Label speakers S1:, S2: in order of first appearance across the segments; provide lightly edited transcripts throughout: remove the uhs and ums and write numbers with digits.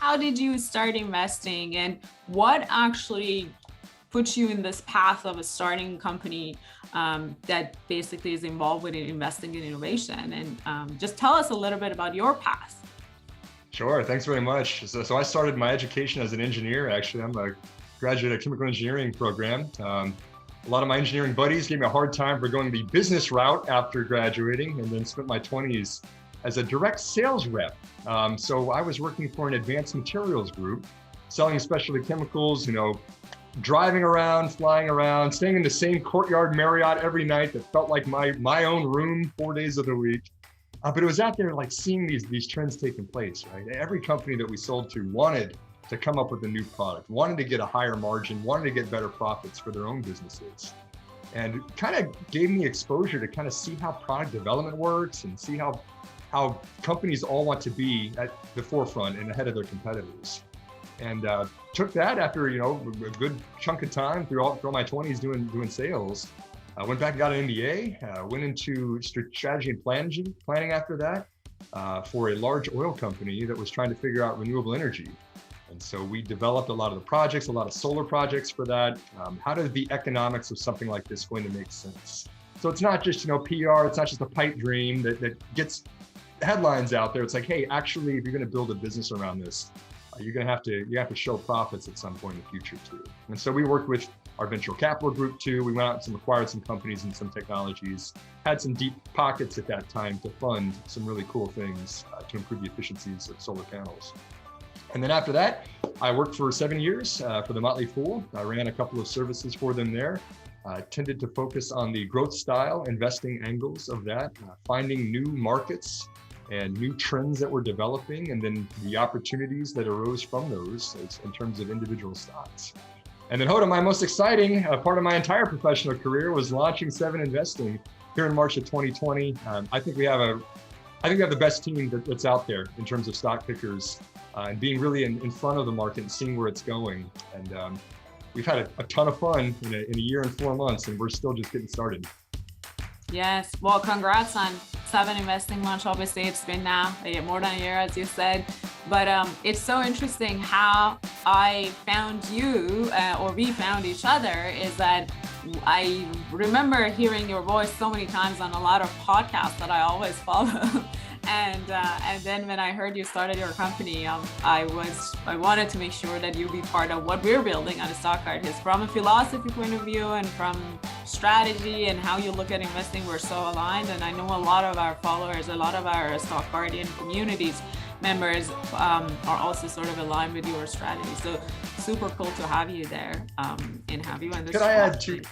S1: how did you start investing, and what actually put you in this path of a starting company that basically is involved with investing in innovation? And just tell us a little bit about your path.
S2: Sure, thanks very much. So I started my education as an engineer. Actually, I'm a graduate of chemical engineering program. A lot of my engineering buddies gave me a hard time for going the business route after graduating, and then spent my 20s as a direct sales rep. So I was working for an advanced materials group, selling specialty chemicals, driving around, flying around, staying in the same courtyard Marriott every night that felt like my own room 4 days of the week. But it was out there like seeing these trends taking place, right? Every company that we sold to wanted to come up with a new product, wanted to get a higher margin, wanted to get better profits for their own businesses. And kind of gave me exposure to kind of see how product development works and see how companies all want to be at the forefront and ahead of their competitors. And took that after a good chunk of time through all my 20s doing sales. I went back and got an MBA, went into strategy and planning after that for a large oil company that was trying to figure out renewable energy. And so we developed a lot of the projects, a lot of solar projects for that. How does the economics of something like this going to make sense? So it's not just PR, it's not just a pipe dream that gets headlines out there. It's like, hey, actually, if you're going to build a business around this, you have to show profits at some point in the future too. And so we worked with our venture capital group too. We went out and acquired some companies and some technologies, had some deep pockets at that time to fund some really cool things to improve the efficiencies of solar panels. And then after that, I worked for 7 years for the Motley Fool. I ran a couple of services for them there. Tended to focus on the growth style investing angles of that, finding new markets and new trends that were developing, and then the opportunities that arose from those in terms of individual stocks. And then Hoda, my most exciting part of my entire professional career was launching 7investing here in March of 2020. I think we have the best team that's out there in terms of stock pickers and being really in front of the market and seeing where it's going. And we've had a ton of fun in a year and 4 months, and we're still just getting started.
S1: Yes, well, congrats on 7investing launch. Obviously, it's been now more than a year, as you said. But it's so interesting how I found you, or we found each other, is that I remember hearing your voice so many times on a lot of podcasts that I always follow. And then when I heard you started your company, I wanted to make sure that you be part of what we're building at Stock Artist. From a philosophy point of view and from strategy and how you look at investing, we're so aligned. And I know a lot of our followers, a lot of our Stock Guardian communities members are also sort of aligned with your strategy. So super cool to have you there and have you on this.
S2: Could I add too?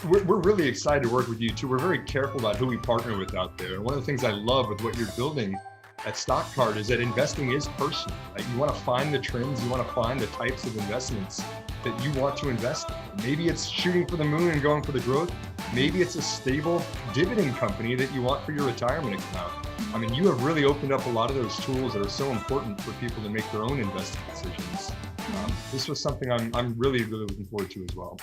S2: We're really excited to work with you too. We're very careful about who we partner with out there. And one of the things I love with what you're building at StockCard is that investing is personal. Right? You want to find the trends, you want to find the types of investments that you want to invest in. Maybe it's shooting for the moon and going for the growth. Maybe it's a stable dividend company that you want for your retirement account. I mean, you have really opened up a lot of those tools that are so important for people to make their own investing decisions. This was something I'm really, really looking forward to as well.